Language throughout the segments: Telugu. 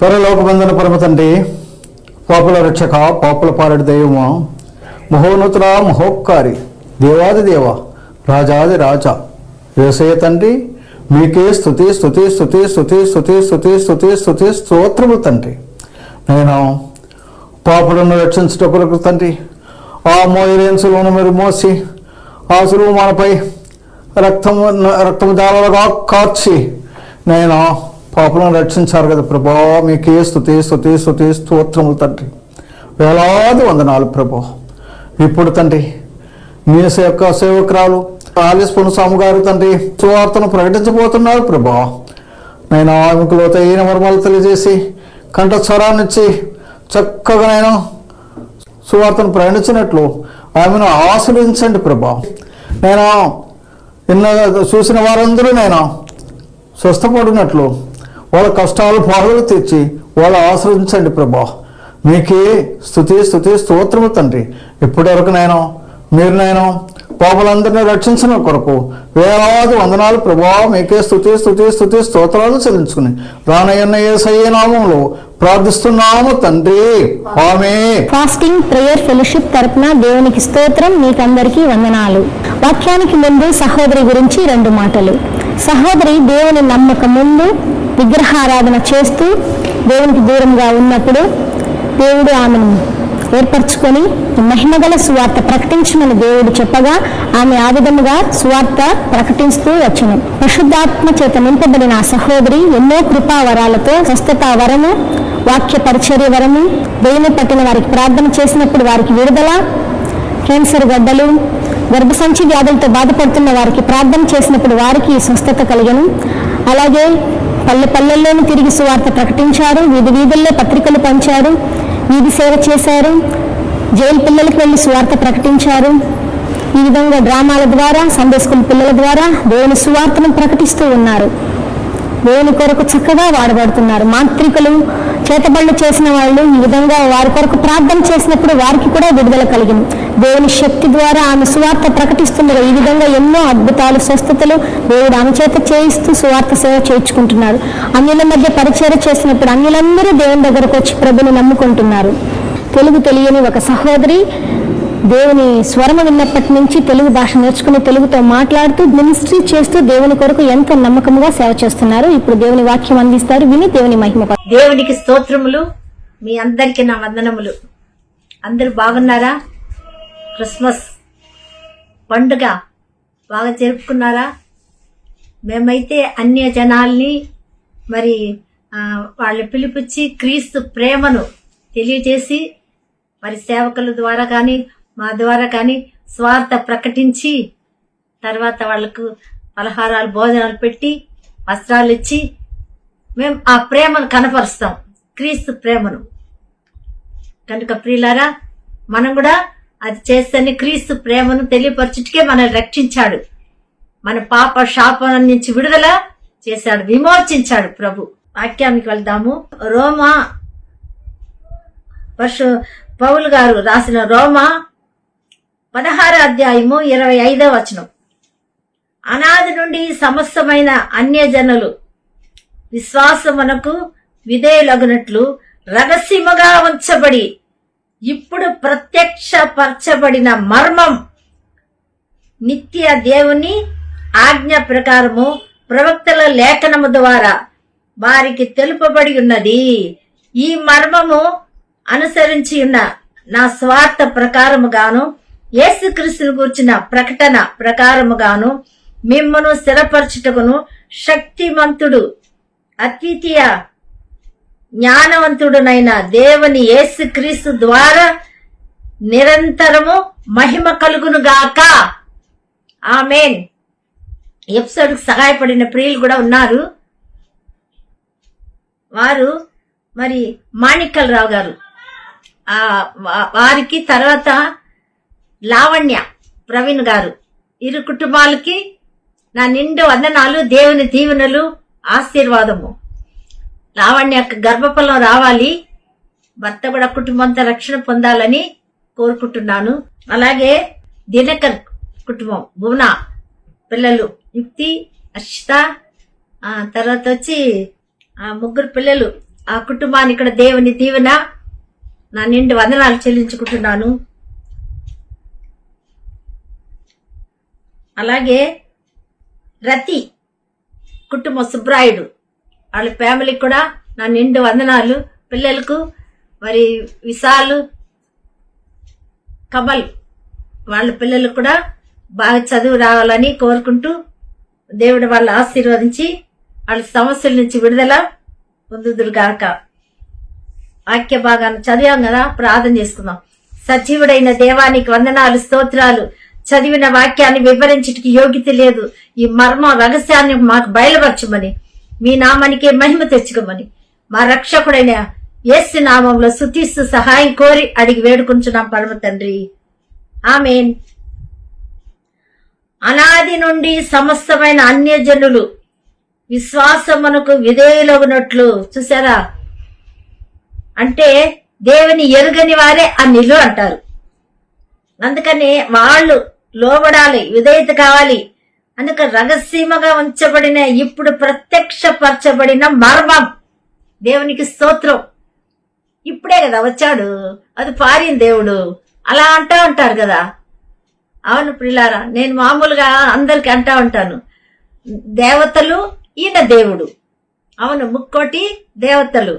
పరలోకబంధన పరమ తండ్రి, పాపుల రక్షక, పాపుల పాలడి దైవమా, మహోన్నతుల మహోపకారి, దేవాది దేవ, రాజాది రాజా, యేసయ్య తండ్రి, మీకే స్తుతి స్తుతి స్తుతి స్తుతి స్తుతి స్తుతి స్తుతి స్తుతి స్తోత్రము తండ్రి. నేను పాపులను రక్షించుటకు తండ్రి, ఆ మోయరేన్సులను మీరు మోసి ఆ సులువు మనపై రక్తము జాలలుగా కార్చి నేను పాపులను రక్షించారు కదా ప్రభా. మీకే స్తుతి స్తుతి స్తుతి స్తోత్రములు తండ్రి. వేలాది వందనాలు ప్రభా. ఇప్పుడు తండ్రి మీ యొక్క సేవకురాలు ఆలిస్పును స్వామి గారు తండ్రి సువార్తను ప్రకటించబోతున్నారు ప్రభా. నేను ఆమెకు లోతైన మర్మాలు తెలియజేసి కంఠస్వరాన్నిచ్చి చక్కగా నేను సువార్తను ప్రకటించినట్లు ఆమెను ఆశీర్వదించండి ప్రభా. నేను చూసిన వారందరూ నేను స్వస్థపడినట్లు వాళ్ళ కష్టాలు బాధలు తీర్చి వాళ్ళు ఆశ్రయించండి ప్రభా. మీకే స్తుతి స్తుతి స్తోత్రము తండ్రి. ఇప్పటి వరకు మీరు పాపులందరినీ రక్షించిన కొరకు వేలాది వందనాలు ప్రభా. మీకే స్తుతి స్తుతి స్తుతి స్తోత్రాలు చెల్లించుకుని రానయ్యన్న యేసయ్య నామములో ప్రార్థిస్తున్నాము తండ్రి, ఆమేన్. ఫాస్టింగ్ ప్రేయర్ ఫెలోషిప్ తరపున దేవునికి స్తోత్రం. మీకందరికీ వందనాలు. వాక్యానికి ముందు సహోదరి గురించి 2 మాటలు. సహోదరి దేవుని నమ్మక ముందు విగ్రహారాధన చేస్తూ దేవునికి దూరంగా ఉన్నప్పుడు దేవుడు ఆమెను ఏర్పరచుకొని మహిమగల సువార్త ప్రకటించమని దేవుడు చెప్పగా ఆమె ఆ విధముగా సువార్త ప్రకటిస్తూ వచ్చును. పరిశుద్ధాత్మ చేత నింపబడిన ఆ సహోదరి ఎన్నో కృపా వరాలతో స్వస్థత వరము, వాక్య పరిచర్య వరము, దేవుని పట్టిన వారికి ప్రార్థన చేసినప్పుడు వారికి విడుదల, క్యాన్సర్ గడ్డలు, గర్భసంచి వ్యాధులతో బాధపడుతున్న వారికి ప్రార్థన చేసినప్పుడు వారికి స్వస్థత కలిగను. అలాగే పల్లెల్లోనూ తిరిగి సువార్త ప్రకటించారు, వీధి వీధుల్లో పత్రికలు పంచారు, వీధి సేవ చేశారు, జైలు పిల్లలకు వెళ్ళి సువార్త ప్రకటించారు. ఈ విధంగా డ్రామాల ద్వారా, సండే స్కూల్ పిల్లల ద్వారా దేవుని సువార్తను ప్రకటిస్తూ ఉన్నారు. దేవుని కొరకు చక్కగా వాడబడుతున్నారు. మాంత్రికులు, చేతబళ్ళు చేసిన వాళ్ళు ఈ విధంగా వారి కొరకు ప్రార్థన చేసినప్పుడు వారికి కూడా విడుదల కలిగింది. దేవుని శక్తి ద్వారా ఆమె సువార్త ప్రకటిస్తుండగా ఈ విధంగా ఎన్నో అద్భుతాలు, స్వస్థతలు దేవుడు ఆమె చేత చేయిస్తూ సువార్త సేవ చేయించుకుంటున్నారు. అన్యుల మధ్య పరిచర్య చేసినప్పుడు అన్యులందరూ దేవుని దగ్గరకు వచ్చి ప్రభుని నమ్ముకుంటున్నారు. తెలుగు తెలియని ఒక సహోదరి దేవుని స్వరము విన్నప్పటి నుంచి తెలుగు భాష నేర్చుకుని తెలుగుతో మాట్లాడుతూ మినిస్ట్రీ చేస్తూ దేవుని కొరకు ఎంతో నమ్మకంగా సేవ చేస్తున్నారు. ఇప్పుడు దేవుని వాక్యం అందిస్తారు, విని దేవుని మహిమ. దేవునికి స్తోత్రములు. మీ అందరికీ నా వందనములు. అందరూ బాగున్నారా? క్రిస్మస్ పండుగ బాగా జరుపుకున్నారా? మేమైతే అన్య జనాల్ని మరి వాళ్ళు పిలిపించి క్రీస్తు ప్రేమను తెలియజేసి మరి సేవకుల ద్వారా కానీ మా ద్వారా కానీ స్వార్థ ప్రకటించి తర్వాత వాళ్లకు పలహారాలు, భోజనాలు పెట్టి వస్త్రాలు ఇచ్చి మేము ఆ ప్రేమను కనపరుస్తాం, క్రీస్తు ప్రేమను. కనుక ప్రియులారా, మనం కూడా అది చేస్తేనే క్రీస్తు ప్రేమను తెలియపరచుటకే మనల్ని రక్షించాడు. మన పాప శాపం నుంచి విడుదల చేశాడు, విమోచించాడు ప్రభు. వాక్యానికి వెళ్దాము. రోమా పౌలు గారు రాసిన రోమా 16వ అధ్యాయము 25వ వచనం. అనాది నుండి సమస్తమైన అన్యజనులు విశ్వాసమునకు విధేయులగునట్లు రహస్యముగా ఉంచబడి ఇప్పుడు ప్రత్యక్షపరచబడిన మర్మం నిత్య దేవుని ఆజ్ఞ ప్రకారము ప్రవక్తల లేఖనము ద్వారా వారికి తెలుపబడి ఉన్నది. ఈ మర్మము అనుసరించి ఉన్న నా స్వార్థ ప్రకారముగాను యేసుక్రీస్తును గూర్చిన ప్రకటన ప్రకారముగాను మిమ్మను స్థిరపరచుటకును శక్తిమంతుడు, అద్వితీయ జ్ఞానవంతుడునైన దేవుని యేసుక్రీస్తు ద్వారా నిరంతరము మహిమ కలుగునుగాక. ఆమేన్. ఎపిసోడ్కి సహాయపడిన ప్రియులు కూడా ఉన్నారు. వారు మరి మాణిక్కలరావు గారు, వారికి తర్వాత లావణ్య ప్రవీణ్ గారు, ఇరు కుటుంబాలకి నా నిండు వందనాలు, దేవుని దీవెనలు, ఆశీర్వాదము. లావణ్యకు గర్భఫలం రావాలి, భర్త కూడా కుటుంబంతో రక్షణ పొందాలని కోరుకుంటున్నాను. అలాగే దినకర్ కుటుంబం, భువన పిల్లలు యుక్తి, అర్షిత, తర్వాత వచ్చి 3 పిల్లలు ఆ కుటుంబానికి కూడా దేవుని దీవెన నా నిండు వందనాలు చెల్లించుకుంటున్నాను. అలాగే రతి కుటుంబం సుబ్రాయుడు వాళ్ళ ఫ్యామిలీకి కూడా నా నిండు వందనాలు. పిల్లలకు మరి విశాలు కమల్ వాళ్ళ పిల్లలకు కూడా బాగా చదువు రావాలని కోరుకుంటూ దేవుడు వాళ్ళ ఆశీర్వదించి వాళ్ళ సమస్యల నుంచి విడుదల పొందుదురుగాక. వాక్య భాగాన్ని చదివాం కదా, ప్రార్థన చేసుకుందాం. సజీవుడైన దేవానికి వందనాలు, స్తోత్రాలు. చదివిన వాక్యాన్ని వివరించడానికి యోగ్యత లేదు. ఈ మర్మ రహస్యాన్ని మాకు బయలుపరచమని, మీ నామానికే మహిమ తెచ్చుకోమని మా రక్షకుడైన యేసు నామంలో స్తుతిస్తూ సహాయం కోరి అడిగి వేడుకుంటున్నాం పరమ తండ్రి, ఆమేన్. అనాది నుండి సమస్తమైన అన్యజనులు విశ్వాసమునకు విధేయులగునట్లు. చూసారా, అంటే దేవుని ఎరుగని వారే అన్యులు అంటారు. అందుకని వాళ్ళు లోబడాలి, విధేయత కావాలి. అందుక రహస్యముగా ఉంచబడిన ఇప్పుడు ప్రత్యక్షపరచబడిన మర్మం దేవునికి స్తోత్రం. ఇప్పుడే కదా వచ్చాడు, అది పారిన దేవుడు అలా అంటా ఉంటారు కదా. అవును ప్రియులారా, నేను మామూలుగా అందరికి అంటా ఉంటాను, దేవతలు ఈయన దేవుడు. అవును, ముక్కోటి దేవతలు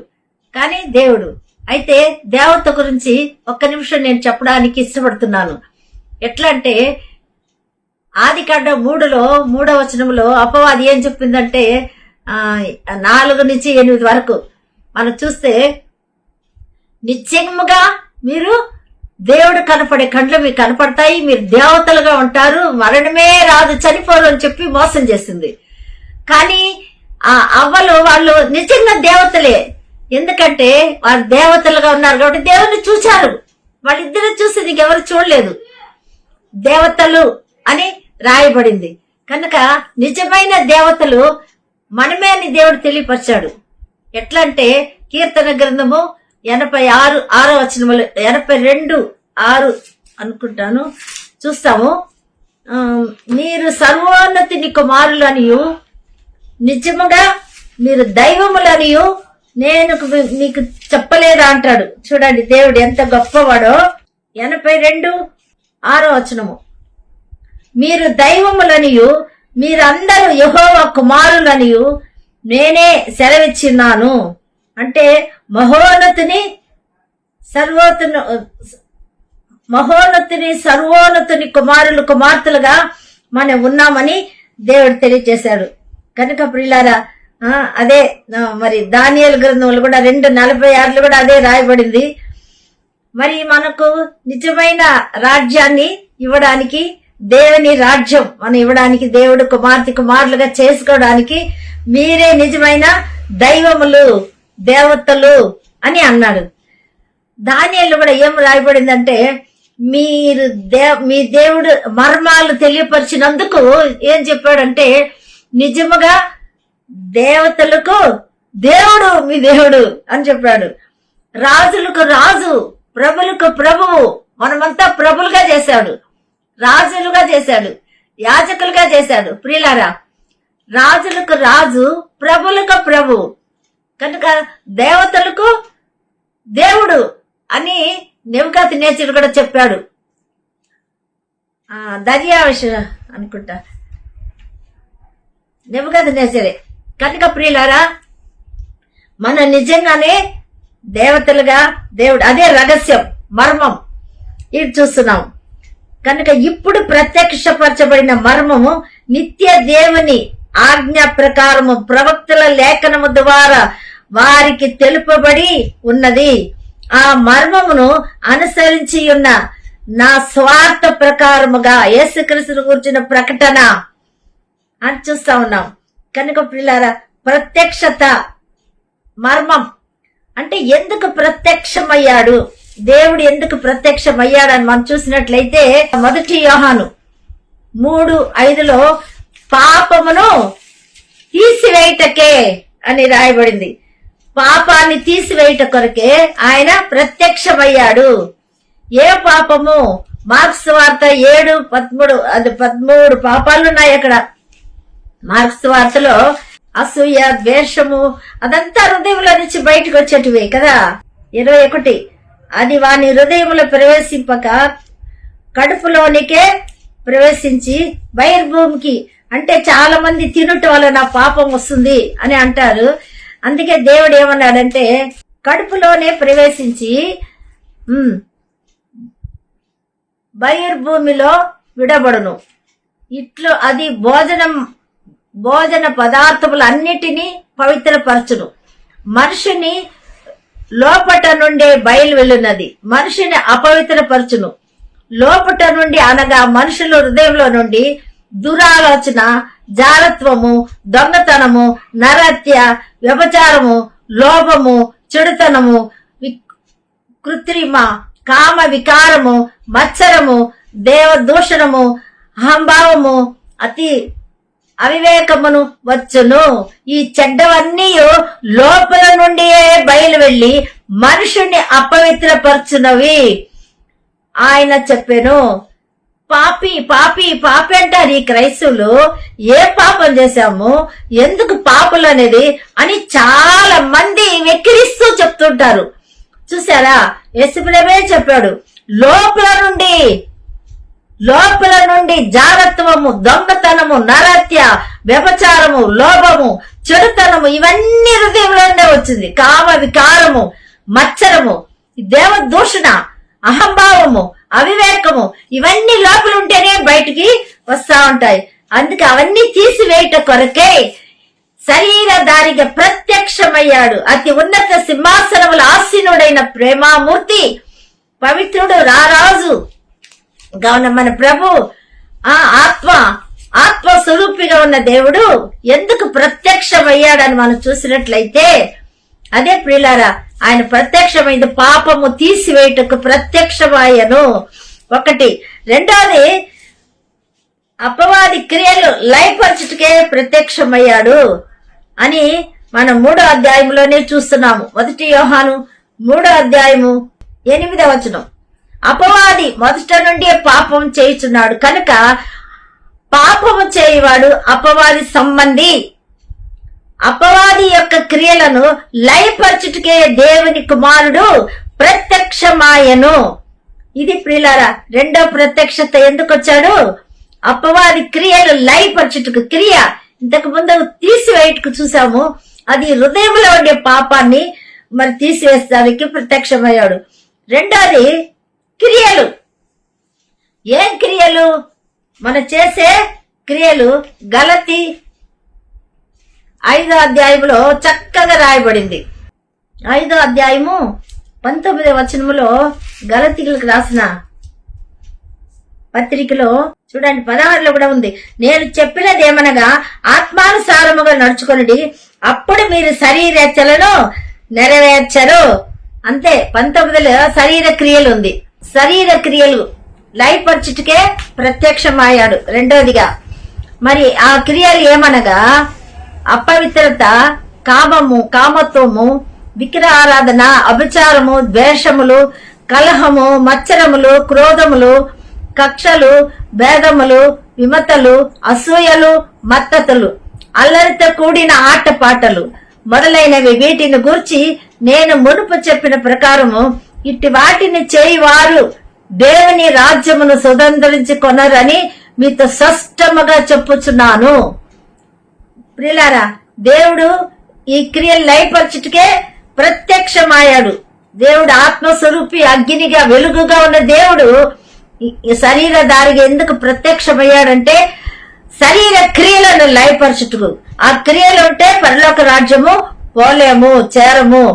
కానీ దేవుడు. అయితే దేవత గురించి ఒక్క నిమిషం నేను చెప్పడానికి ఇష్టపడుతున్నాను. ఎట్లా అంటే ఆదికాండం 3లో 3వ వచనంలో అపవాది ఏం చెప్పిందంటే 4 నుంచి 8 వరకు మనం చూస్తే, నిశ్చయముగా మీరు దేవుడు కనపడే కండ్లు మీకు కనపడతాయి, మీరు దేవతలుగా ఉంటారు, మరణమే రాదు, చనిపోరు అని చెప్పి మోసం చేసింది. కానీ ఆ అవ్వలు వాళ్ళు నిజంగా దేవతలే. ఎందుకంటే వారు దేవతలుగా ఉన్నారు కాబట్టి దేవుని చూశారు. వాళ్ళిద్దరు చూసి నీకెవరు చూడలేదు, దేవతలు అని రాయబడింది. కనుక నిజమైన దేవతలు మనమే అని దేవుడు తెలియపరిచాడు. ఎట్లా అంటే కీర్తన గ్రంథము 86 వచనములు 82:6 అనుకుంటాను చూస్తాము. మీరు సర్వోన్నతిని కుమారులు అనియు నిజముగా మీరు దైవములనియు నేను మీకు చెప్పలేదా అంటాడు. చూడండి దేవుడు ఎంత గొప్పవాడో. 82:6 వచనము, మీరు దైవములనియు మీరందరూ యెహోవా కుమారులనియు నేనే సెలవిచ్చిన్నాను. అంటే మహోన్నతుని సర్వోన్నతుని కుమారులు కుమార్తెలుగా మనం ఉన్నామని దేవుడు తెలియజేశాడు. కనుక ప్రియులారా, అదే మరి దానియేలు గ్రంథంలో కూడా 2:46 కూడా అదే రాయబడింది. మరి మనకు నిజమైన రాజ్యాన్ని ఇవ్వడానికి, దేవుని రాజ్యం మనం ఇవ్వడానికి, దేవుడు కుమారులుగా చేసుకోవడానికి మీరే నిజమైన దైవములు, దేవతలు అని అన్నాడు. దానియేలు కూడా ఏం రాయబడిందంటే, మీరు మీ దేవుడు మర్మాలు తెలియపరిచినందుకు ఏం చెప్పాడంటే, నిజముగా దేవతలకు దేవుడు మీ దేవుడు అని చెప్పాడు. రాజులకు రాజు, ప్రభులకు ప్రభువు. మనమంతా ప్రభులుగా చేశాడు, రాజులుగా చేశాడు, యాజకులుగా చేశాడు. ప్రియులారా, రాజులకు రాజు, ప్రభులకు ప్రభు. కనుక దేవతలకు దేవుడు అని నెబుకద్నెజరు కూడా చెప్పాడు. దర్యావేషు అనుకుంటా, నెబుకద్నెజరే. కనుక ప్రియులారా, మన నిజంగానే దేవతలుగా దేవుడు, అదే రహస్యం, మర్మం ఇది చూస్తున్నాం. కనుక ఇప్పుడు ప్రత్యక్షపరచబడిన మర్మము నిత్య దేవుని ఆజ్ఞ ప్రకారము ప్రవక్తల లేఖనము ద్వారా వారికి తెలుపబడి ఉన్నది. ఆ మర్మమును అనుసరించి ఉన్న నా స్వార్థ ప్రకారముగా యేసుక్రీస్తును గురించిన ప్రకటన అని చూస్తా ఉన్నాం. కనుక పిల్లారా, ప్రత్యక్షత మర్మం అంటే ఎందుకు ప్రత్యక్షమయ్యాడు, దేవుడు ఎందుకు ప్రత్యక్షమయ్యాడని మనం చూసినట్లయితే 1 యోహాను 3:5లో పాపమును తీసివేయటకే అని రాయబడింది. పాపాన్ని తీసివేయట కొరకే ఆయన ప్రత్యక్షమయ్యాడు. ఏ పాపము? మార్క్స్ వార్త 7:13, అది 13 పాపాలు ఉన్నాయి అక్కడ. మార్క్స్ వార్తలో అసూయ, ద్వేషము అదంతా హృదయంలో నుంచి బయటకు వచ్చేటివే కదా. 21 అది వాని హృదయంలో ప్రవేశింపక కడుపులోనికే ప్రవేశించి బహిర్భూమికి, అంటే చాలా మంది తినటం వల్ల పాపం వస్తుంది అని అంటారు. అందుకే దేవుడు ఏమన్నాడంటే కడుపులోనే ప్రవేశించి బహిర్భూమిలో విడబడును. ఇట్లు అది భోజన పదార్థములన్నిటినీ పవిత్రపరచును. మనిషిని లోపట నుండి బయలు వెళ్ళున్నది మనిషిని అపవిత్రపరచును. లోపట నుండి అనగా మనుషుల హృదయంలో నుండి దురాలోచన, జారత్వము, దొంగతనము, నరహత్య, వ్యభిచారము, లోభము, చెడుతనము, కృత్రిమ కామ వికారము, మత్సరము, దేవదూషణము, అహంభావము, అతి అవివేకమును వచ్చును. ఈ చెడ్డవన్నీ లోపల నుండియే బయలు వెళ్లి మనుషుణ్ణి అపవిత్రపరచునవి ఆయన చెప్పాను. పాపి పాపి పాపి అంటారు ఈ క్రైస్తవులు. ఏ పాపం చేశాము, ఎందుకు పాపులు అనేది అని చాలా మంది వెక్కిరిస్తూ చెప్తుంటారు. చూసారా, యేసుప్రభువే చెప్పాడు, లోపల నుండి జారత్వము, దొంగతనము, నరహత్య, వ్యభిచారము, లోభము, చెడుతనము ఇవన్నీ హృదయంలోనే వచ్చింది. కామ వికారము, మత్సరము, దేవదూషణ, అహంభావము, అవివేకము ఇవన్నీ లోపల ఉంటేనే బయటికి వస్తా ఉంటాయి. అందుకే అవన్నీ తీసివేయట కొరకే శరీరధారిగా ప్రత్యక్షమయ్యాడు. అతి ఉన్నత సింహాసనముల ఆసీనుడైన ప్రేమామూర్తి, పవిత్రుడు, రారాజు కావున మన ప్రభు ఆత్మ స్వరూపిగా ఉన్న దేవుడు ఎందుకు ప్రత్యక్షమయ్యాడని మనం చూసినట్లయితే, అదే ప్రియులారా, ఆయన ప్రత్యక్షమైంది పాపము తీసివేయటకు ప్రత్యక్షమయ్యను. 1. రెండోది అపవాది క్రియలు లయపరచుటకే ప్రత్యక్షమయ్యాడు అని మనం 3వ అధ్యాయంలోనే చూస్తున్నాము. 1 యోహాను 3వ అధ్యాయము 8వ వచనం. అపవాది మొదట నుండి పాపం చేయుచున్నాడు కనుక పాపము చేయవాడు అపవాది సంబంధి. అపవాది యొక్క క్రియలను లయపరచుటకే దేవుని కుమారుడు ప్రత్యక్షమాయను. ఇది ప్రియులారా, రెండో ప్రత్యక్షత ఎందుకు వచ్చాడు? అపవాది క్రియలు లయపరచుటకు, క్రియ ఇంతకు ముందు తీసివేయటకు చూసాము, అది హృదయంలో ఉండే పాపాన్ని మరి తీసివేస్తానికి ప్రత్యక్షమయ్యాడు. రెండోది క్రియలు. ఏం క్రియలు? మనం చేసే క్రియలు గలతీ 5వ అధ్యాయంలో చక్కగా రాయబడింది. 5వ అధ్యాయము 19వ వచనములో గలతీయులకు రాసిన పత్రికలో చూడండి 16లో కూడా ఉంది. నేను చెప్పినదేమనగా ఆత్మానుసారముగా నడుచుకొనుడి, అప్పుడు మీరు శరీరేచ్ఛలను నెరవేర్చరు. అంతే. 19లో శరీర క్రియలు ఉంది. శరీర క్రియలు లయపరచుటకే ప్రత్యక్షమయ్యాడు. రెండోదిగా మరి ఆ క్రియలు ఏమనగా అపవిత్రత, కామము, కామత్వము, విగ్రహారాధన, అభిచారము, ద్వేషములు, కలహము, మత్సరములు, క్రోధములు, కక్షలు, భేదములు, విమతలు, అసూయలు, మత్తతులు, అల్లరితో కూడిన ఆటపాటలు మొదలైనవి. వీటిని గూర్చి నేను మునుపు చెప్పిన ప్రకారము ఇట్టి వాటిని చేయువారు దేవుని రాజ్యమును స్వతంత్రించుకొనరని మీతో స్పష్టముగా చెప్పుచున్నాను. ప్రియులారా, దేవుడు ఈ క్రియలు లయపరచుటకే ప్రత్యక్షమయ్యాడు. దేవుడు ఆత్మస్వరూపి, అగ్నిగా వెలుగుగా ఉన్న దేవుడు శరీరధారిగా ఎందుకు ప్రత్యక్షమయ్యాడంటే శరీర క్రియలను లయపరచుటకు. ఆ క్రియలు ఉంటే పరలోక రాజ్యము పోలేము, చేరము.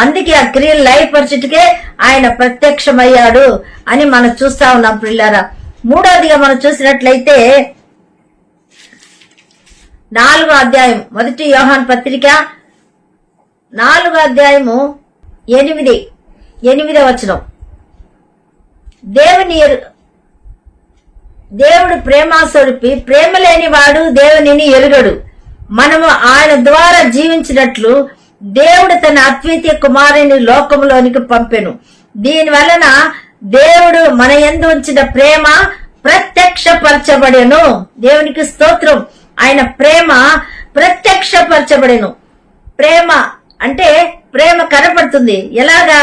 అందుకే ఆ క్రియలు లయపరచుటకే ఆయన ప్రత్యక్షమయ్యాడు అని మనం చూస్తా ఉన్నాం ప్రియులారా. మూడోదిగా మనం చూసినట్లయితే 4వ అధ్యాయం 1 యోహాను పత్రిక 4వ అధ్యాయము 8వ వచనం. దేవుడు ప్రేమాస్వరూపి, ప్రేమ లేని వాడు దేవునిని ఎరుగడు. మనము ఆయన ద్వారా జీవించినట్లు దేవుడు తన అద్వితీయ కుమారుని లోకంలోనికి పంపెను. దీని వలన దేవుడు మన యందు ఉంచిన ప్రేమ ప్రత్యక్షపరచబడెను. దేవునికి స్తోత్రం. ఆయన ప్రేమ ప్రత్యక్షపరచబడెను. ప్రేమ అంటే ప్రేమ కనపడుతుంది. ఎలాగా?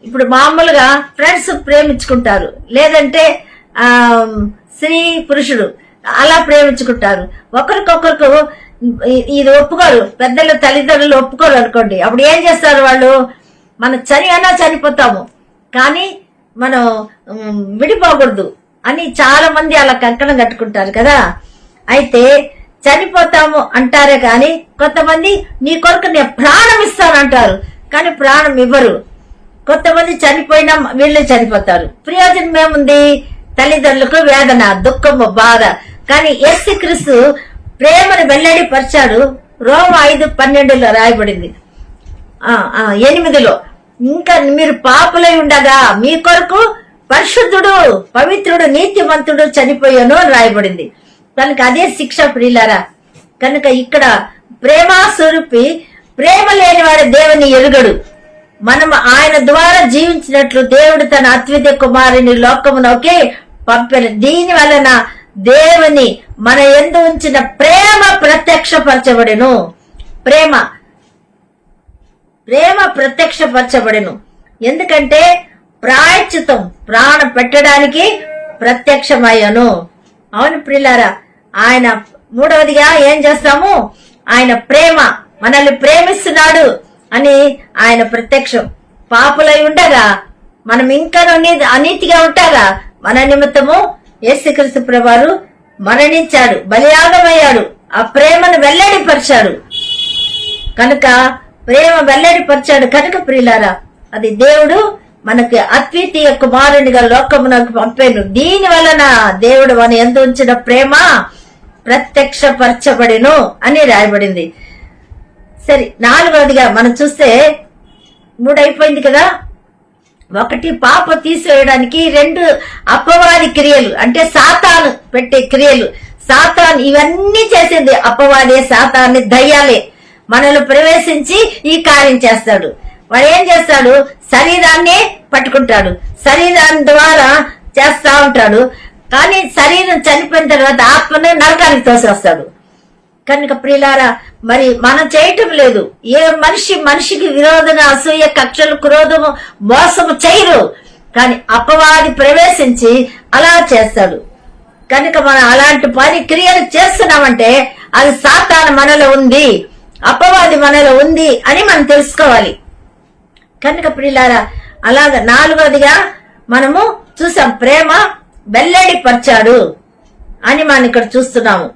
ఇప్పుడు మామూలుగా ఫ్రెండ్స్ ప్రేమించుకుంటారు, లేదంటే స్త్రీ పురుషుడు అలా ప్రేమించుకుంటారు. ఒకరికొకరికి ఇది ఒప్పుకోరు, పెద్దలు తల్లిదండ్రులు ఒప్పుకోరు అనుకోండి. అప్పుడు ఏం చేస్తారు వాళ్ళు? మనం చనిపోతాము కానీ మనం విడిపోకూడదు అని చాలా మంది అలా కంకణం కట్టుకుంటారు కదా. అయితే చనిపోతాము అంటారే కానీ కొంతమంది నీ కొరకు నేను ప్రాణం ఇస్తానంటారు, కానీ ప్రాణం ఇవ్వరు. కొంతమంది చనిపోయినా వీళ్ళే చనిపోతారు. ప్రయోజనం ఏముంది? తల్లిదండ్రులకు వేదన, దుఃఖము, బాధ. కానీ యేసుక్రీస్తు ప్రేమను వెల్లడి పరిచాడు. రోమ 5:12 రాయబడింది, 8లో. ఇంకా మీరు పాపులై ఉండగా మీ కొరకు పరిశుద్ధుడు, పవిత్రుడు, నీతిమంతుడు చనిపోయాను అని రాయబడింది. కనుక అదే శిక్ష ప్రియులారా. కనుక ఇక్కడ ప్రేమాస్వరూపి, ప్రేమ లేని వాడు దేవుని ఎరుగడు. మనం ఆయన ద్వారా జీవించినట్లు దేవుడు తన అద్వితీయ కుమారుని లోకమునోకి పంపాడు. దీని వలన దేవుని మన యందు ఉంచిన ప్రేమ ప్రత్యక్షపరచబడెను. ప్రేమ ప్రత్యక్షపరచబడెను. ఎందుకంటే ప్రాయశ్చితం ప్రాణం పెట్టడానికి ప్రత్యక్షమయ్యాను. అవును ప్రియులారా, ఆయన మూడవదిగా ఏం చేస్తాము? ఆయన ప్రేమ మనల్ని ప్రేమిస్తున్నాడు అని ఆయన ప్రత్యక్షం. పాపులై ఉండగా మనం ఇంకా అనీతిగా ఉంటారా? మన నిమిత్తము యేసుక్రీస్తు ప్రభువారు మరణించాడు, బలియాగమయ్యాడు, ఆ ప్రేమను వెల్లడిపరిచాడు. కనుక ప్రేమ వెల్లడిపరిచాడు కనుక ప్రియులారా, అది దేవుడు మనకి అద్వితీయ కుమారునిగా లోకమునకు పంపాను. దీని వలన దేవుడు మన యందు ఉంచిన ప్రేమ ప్రత్యక్షపరచబడెను అని రాయబడింది. సరే, 4వదిగా మనం చూస్తే 3 అయిపోయింది కదా. 1 పాప తీసివేయడానికి, 2 అపవాది క్రియలు అంటే సాతాను పెట్టే క్రియలు. సాతాను ఇవన్నీ చేసింది అపవాదే, సాతాన్ని, దయ్యాలే మనలో ప్రవేశించి ఈ కార్యం చేస్తాడు. వాడు ఏం చేస్తాడు? శరీరాన్ని పట్టుకుంటాడు, శరీరాన్ని ద్వారా చేస్తా ఉంటాడు. కానీ శరీరం చనిపోయిన తర్వాత ఆత్మను నరకానికి తోసేస్తాడు. కనుక ప్రియులారా, మరి మనం చేయటం లేదు. ఏ మనిషికి విరోధంగా అసూయ, కక్షలు, క్రోధము, మోసము చేయరు. కానీ అపవాది ప్రవేశించి అలా చేస్తాడు. కనుక మనం అలాంటి పని క్రియలు చేస్తున్నామంటే అది సాతాను మనలో ఉంది, అపవాది మనలో ఉంది అని మనం తెలుసుకోవాలి. కనుక ప్రియులారా, అలాగా 4వదిగా మనము చూసాం, ప్రేమ వెల్లడి పరిచాడు అని మనం ఇక్కడ చూస్తున్నాము.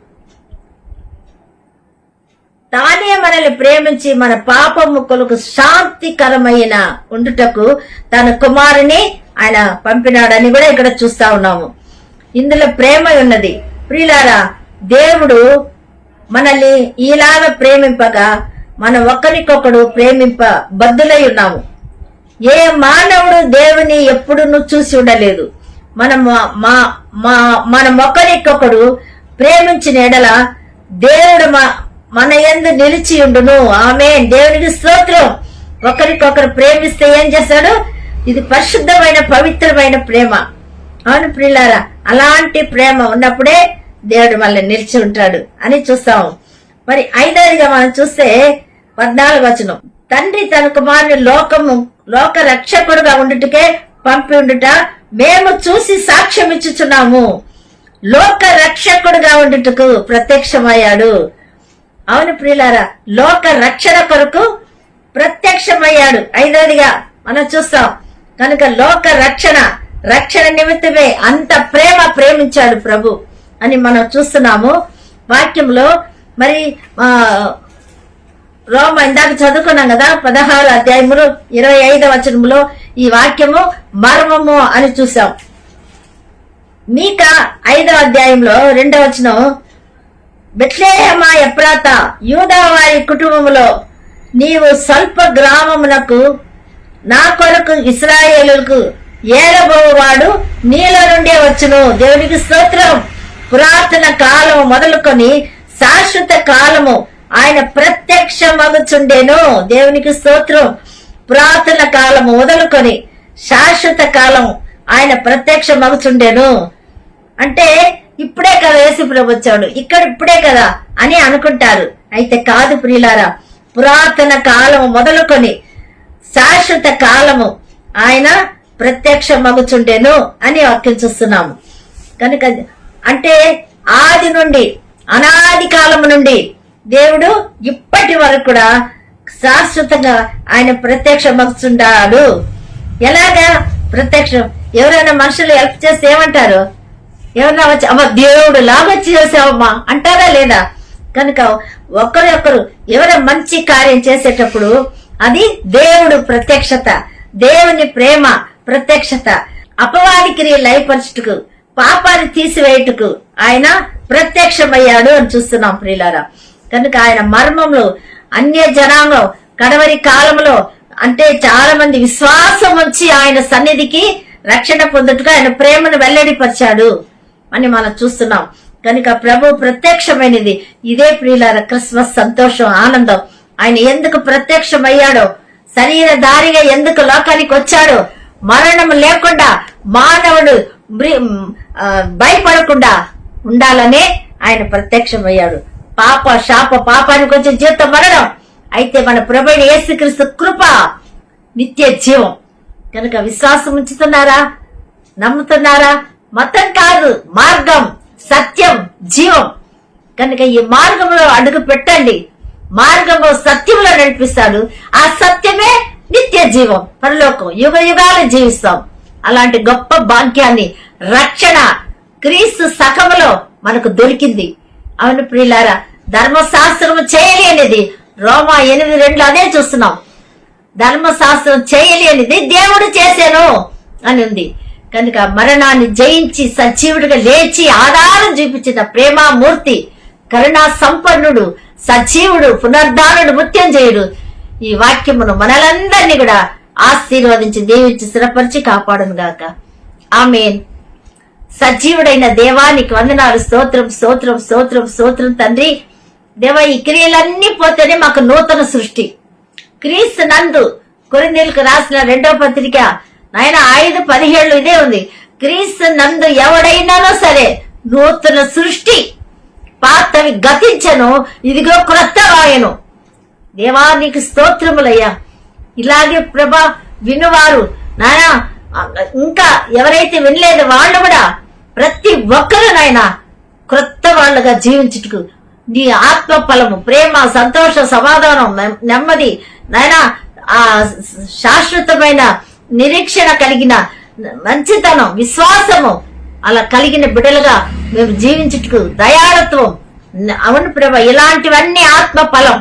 తానే మనల్ని ప్రేమించి మన పాపములకు శాంతికరమైన ఉండుటకు తన కుమారుని ఆయన పంపినాడని కూడా ఇక్కడ చూస్తా ఉన్నాము. ఇందులో ప్రేమ ఉన్నది. ప్రియులారా, దేవుడు మనల్ని ఈలాగా ప్రేమింపగా మనం ఒకరికొకడు ప్రేమింప బద్దులై ఉన్నాము. ఏ మానవుడు దేవుని ఎప్పుడూ చూసి ఉండలేదు. మనం ఒకరికొకడు ప్రేమించిన ఎడల దేవుడు మన యందు నిలిచి ఉండును. ఆమేన్. దేవునికి స్తోత్రం. ఒకరికొకరు ప్రేమిస్తే ఏం చేస్తాడు? ఇది పరిశుద్ధమైన పవిత్రమైన ప్రేమ. అవును ప్రియులారా, అలాంటి ప్రేమ ఉన్నప్పుడే దేవుడు మళ్ళీ నిలిచి ఉంటాడు అని చూస్తాము. మరి 5వదిగా మనం చూస్తే 14వ వచనం, తండ్రి తన కుమారుని లోక రక్షకుడుగా ఉండుటకే పంపి ఉండుట మేము చూసి సాక్ష్యం ఇచ్చుచున్నాము. లోక రక్షకుడుగా ఉండుటకు ప్రత్యక్షమయ్యాడు. అవును ప్రియులారా, లోక రక్షణ కొరకు ప్రత్యక్షమయ్యాడు. 5వదిగా మనం చూస్తాం. కనుక లోక రక్షణ నిమిత్తమే అంత ప్రేమించాడు ప్రభు అని మనం చూస్తున్నాము వాక్యంలో. మరి రోమ ఇందాక చదువుకున్నాం కదా, 16వ అధ్యాయములో 25వ వచనంలో ఈ వాక్యము మర్మము అని చూసాం. మీకా 5వ అధ్యాయంలో 2వ వచనం, బెత్లెహేమా ఎఫ్రాత, యూదా వారి కుటుంబములో నీవు స్వల్ప గ్రామమునకు నా కొరకు ఇశ్రాయేలుకు ఏలబోవాడు నీలో నుండే వచ్చును. దేవునికి స్తోత్రం. పురాతన కాలం మొదలుకొని శాశ్వత కాలము ఆయన ప్రత్యక్షమగుచుండెను. దేవునికి స్తోత్రం. పురాతన కాలము మొదలుకొని శాశ్వత కాలం ఆయన ప్రత్యక్షమగుచుండెను. అంటే ఇప్పుడే కదా యేసు ప్రభు వచ్చాడు, ఇక్కడ ఇప్పుడే కదా అని అనుకుంటారు. అయితే కాదు ప్రియులారా, పురాతన కాలము మొదలుకొని శాశ్వత కాలము ఆయన ప్రత్యక్ష మగుచుండెను అని వాక్యం చూస్తున్నాము. కనుక అంటే ఆది నుండి, అనాది కాలము నుండి దేవుడు ఇప్పటి వరకు కూడా శాశ్వతంగా ఆయన ప్రత్యక్ష మగుచుండాడు. ఎలాగా ప్రత్యక్షం? ఎవరైనా మనుషులు హెల్ప్ చేస్తే ఏమంటారు? ఎవరన్నా వచ్చి అమ్మ దేవుడు లాగొచ్చి చేసావమ్మా అంటారా లేదా? కనుక ఒకరొకరు ఎవరైనా మంచి కార్యం చేసేటప్పుడు అది దేవుడు ప్రత్యక్షత, దేవుని ప్రేమ ప్రత్యక్షత. అపవాది క్రియ లయపరచుటకు, పాపాన్ని తీసివేయుటకు ఆయన ప్రత్యక్షమయ్యాడు అని చూస్తున్నాం ప్రియులారా. కనుక ఆయన మర్మంలో అన్య జనాంగం కడవరి కాలంలో అంటే చాలా మంది విశ్వాసం ఉంచి ఆయన సన్నిధికి రక్షణ పొందుటకు ఆయన ప్రేమను వెల్లడిపరిచాడు అని మనం చూస్తున్నాం. కనుక ప్రభు ప్రత్యక్షమైనది ఇదే ప్రియులారా, క్రిస్మస్ సంతోషం, ఆనందం. ఆయన ఎందుకు ప్రత్యక్షమయ్యాడో, శరీరధారిగా ఎందుకు లోకానికి వచ్చాడో, మరణం లేకుండా మానవుడు భయపడకుండా ఉండాలనే ఆయన ప్రత్యక్షమయ్యాడు. పాపానికి వచ్చే జీవితం మరణం, అయితే మన ప్రభువైన యేసుక్రీస్తు కృప నిత్య జీవం. కనుక విశ్వాసం ఉంచుతున్నారా? నమ్ముతున్నారా? మతం కాదు, మార్గం, సత్యం, జీవం. కనుక ఈ మార్గంలో అడుగు పెట్టండి. మార్గంలో సత్యంలో నడిపిస్తాడు. ఆ సత్యమే నిత్య జీవం, పరలోకం, యుగ యుగాలు జీవిస్తాం. అలాంటి గొప్ప భాగ్యాన్ని, రక్షణ క్రీస్తు సఖములో మనకు దొరికింది. అవును ప్రియులారా, ధర్మశాస్త్రం చేయలేనిది రోమా 8:2 అదే చూస్తున్నాం. ధర్మశాస్త్రం చేయలేనిది దేవుడు చేశాను అని ఉంది. కనుక మరణాన్ని జయించి సజీవుడిగా లేచి ఆధారం చూపించిన ప్రేమామూర్తి, కరుణా సంపన్నుడు, సజీవుడు, పునర్ధానుడు, మృత్యుంజయుడు ఈ వాక్యమును మనలందరినీ కూడా ఆశీర్వదించి దీవించి స్థిరపరిచి కాపాడును గాక. ఆమేన్. సజీవుడైన దేవానికి వందనాలు. స్తోత్రం స్తోత్రం స్తోత్రం స్తోత్రం తండ్రి. దేవా, ఈ క్రియలన్నీ పోతేనే మాకు నూతన సృష్టి. క్రీస్తు నందు కొరింథీయులకు రాసిన 2వ పత్రిక నాయన 5:17 ఇదే ఉంది. క్రీస్తు నందు ఎవడైనానో సరే నూతన సృష్టి, పాతవి గతించను, ఇదిగో క్రొత్త వాయను. దేవా నీకు స్తోత్రములయ్యా. ఇలాగే ప్రభా వినువారు నాయన, ఇంకా ఎవరైతే వినలేదు వాళ్ళు కూడా ప్రతి ఒక్కరు నాయన క్రొత్త వాళ్ళగా జీవించుటకు నీ ఆత్మ ఫలము, ప్రేమ, సంతోష, సమాధానం, నెమ్మది నాయన, ఆ శాశ్వతమైన నిరీక్షణ కలిగిన మంచితనం, విశ్వాసము అలా కలిగిన బిడ్డలుగా మేము జీవించుటకు దయాళత్వం. అవును ప్రభ, ఇలాంటివన్నీ ఆత్మ ఫలం.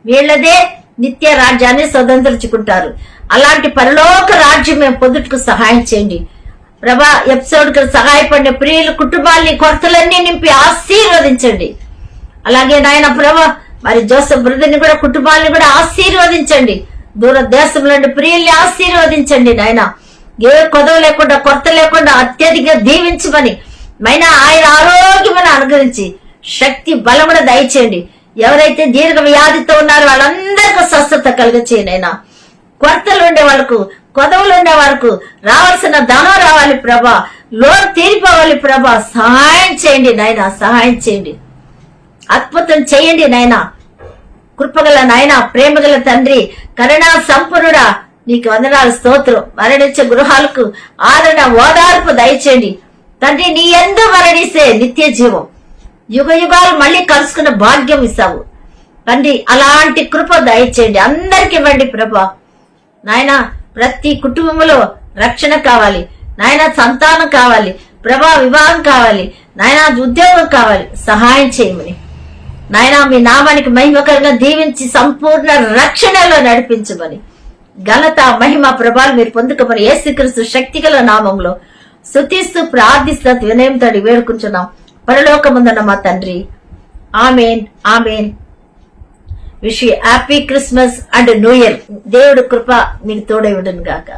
వీళ్ళదే నిత్య రాజ్యాన్ని స్వతంత్రించుకుంటారు. అలాంటి పరలోక రాజ్యం మేము పొందుటకు సహాయం చేయండి ప్రభా. ఎపిసోడ్ కు సహాయపడిన ప్రియుల కుటుంబాన్ని కొరతలన్నీ నింపి ఆశీర్వదించండి. అలాగే నాయన ప్రభా, మరి జోసెఫ్ బ్రదర్ని కూడా, కుటుంబాన్ని కూడా ఆశీర్వదించండి. దూర దేశం నుండి ప్రియుల్ని ఆశీర్వదించండి నాయన. ఏ కొదవ లేకుండా, కొరత లేకుండా అత్యధిక దీవించమని మైన ఆయన ఆరోగ్యమని అనుగ్రహించి శక్తి బలమును దయచేయండి. ఎవరైతే దీర్ఘ వ్యాధితో ఉన్నారో వాళ్ళందరికీ స్వస్థత కలుగచేయండి అయినా. కొరతలు ఉండే వాళ్ళకు, కొదవలు ఉండే వాళ్ళకు రావాల్సిన ధనం రావాలి ప్రభా, లోన్ తీరిపోవాలి ప్రభా. సహాయం చేయండి నాయన, సహాయం చేయండి, అద్భుతం చేయండి నాయన. కృపగల నాయన, ప్రేమగల తండ్రి, కరుణా సంపన్నుడా నీకు వందనాలు, స్తోత్రం. మరణించే గృహాలకు ఆదరణ, ఓదార్పు దయచేయండి తండ్రి. నీ యందు మరణిస్తే నిత్య జీవం, యుగ యుగాలు మళ్ళీ కలుసుకున్న భాగ్యం ఇస్తావు తండ్రి. అలాంటి కృప దయచేయండి, అందరికి ఇవ్వండి ప్రభా. నాయన ప్రతి కుటుంబంలో రక్షణ కావాలి నాయన, సంతానం కావాలి ప్రభా, వివాహం కావాలి నాయన, ఉద్యోగం కావాలి, సహాయం చేయమని నాయన. మీ నామానికి మహిమకరంగా దీవించి సంపూర్ణ రక్షణలో నడిపించమని ఘనత, మహిమ, ప్రభావం మీరు పొందుకోమని యేసుక్రీస్తు శక్తిగల నామంలో స్తుతిస్తూ ప్రార్థిస్తూ వినయంతో వేడుకుంటున్నాం పరలోకమందున్న మా తండ్రి. Amen, amen. Wish you happy Christmas and new year. దేవుడు కృప మీకు తోడై ఉండును గాక.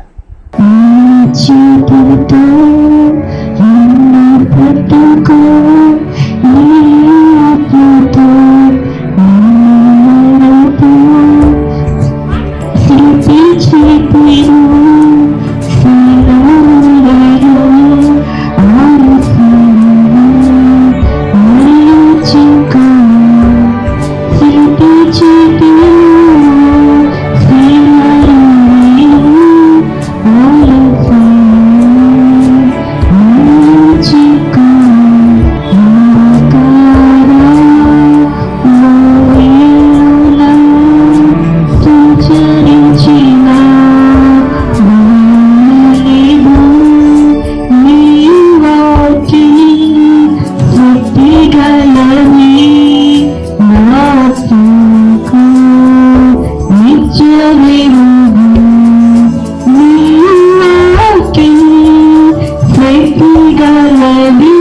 గలది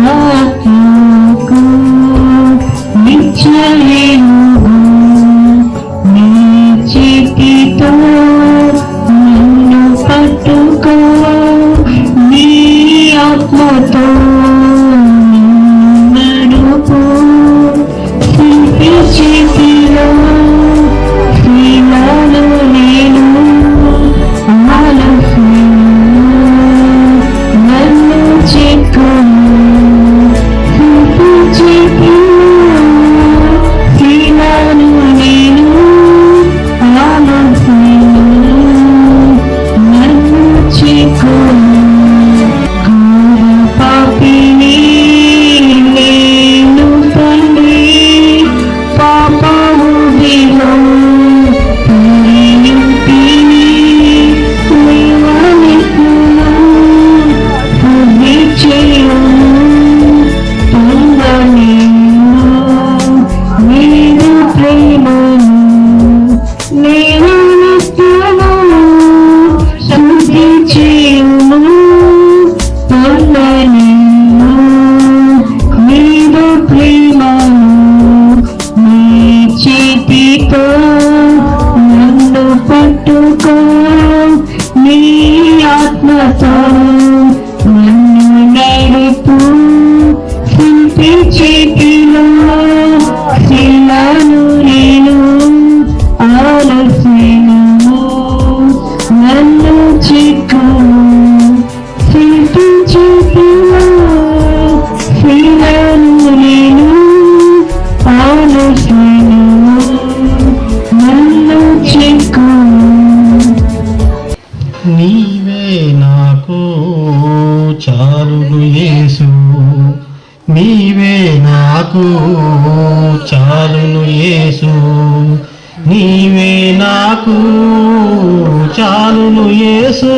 నాకు నిశ్చయము నీ చేతితో నన్ను పట్టుకో నీ ఆత్మతో నడుపు శిల్పి చేతిలో శీలను నేను నన్ను చెక్కును శిల్పి చేతిలో శీలను నేను నన్ను చెక్కును పాపిని నేను తండ్రి పాపము దినం పుణ్యంతిని నీవనికును బుద్ధి చేయను పొందని నేను ప్రేమను నేను నిత్యము శుద్ధి చేయను పొందని నీవు ప్రేమను నీ చేతితో నన్ను పట్టుకో నీ ఆత్మతో నన్ను నడుపు శిల్పి చేతిలో శిలను నేను ఆలస్యను నన్ను చిక్కును శిల్పి చేతిలో శిలను నేను ఆలస్యను నన్ను చిక్కును నీవే నాకు చాలును యేసు నీవే నాకు చాలును యేసు నీవే నాకు చాలును యేసు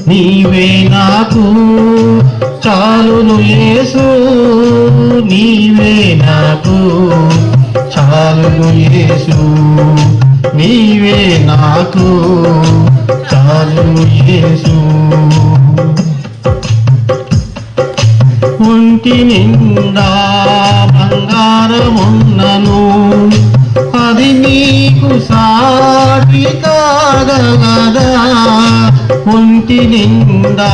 నీవే నాకు చాలును యేసు నీవే నాకు చాలును యేసు నీవే నాకు చాలును యేసు ఒంటి నిండా బంగారమున్నను అది నీకు సాటి కాగలదా ఒంటి నిండా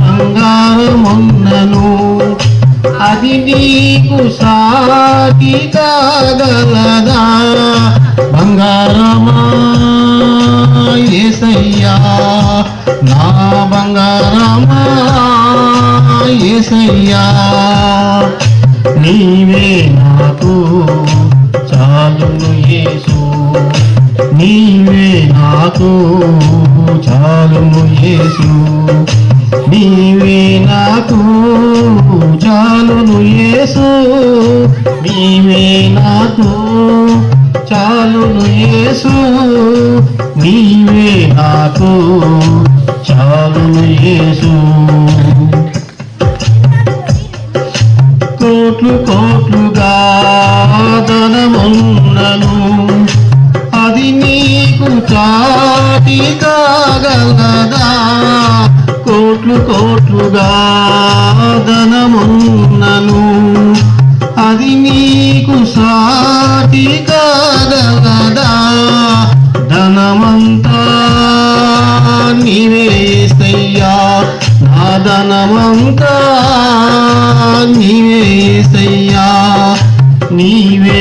బంగారమున్నను అది నీకు సాటి కాగలదా బంగారమా యేసయ్యా నా బంగారమా యేసయ్యా నీవే నాకు చాలును యేసు నీవే నాకు చాలును యేసు నీవే నాకు చాలును యేసు నీవే నాకు చాలును యేసు నీవే నాకు చాలును యేసు కోట్లు కోట్లుగా ధనమున్నను అది నీకు చాటి కాగలదా కోట్లు కోట్లుగా ధనమున్నను అది నీకు సాటి కాగలదా ధనమంతా నీవే యేసయ్యా నా ధనమంతా నీవే యేసయ్యా నీవే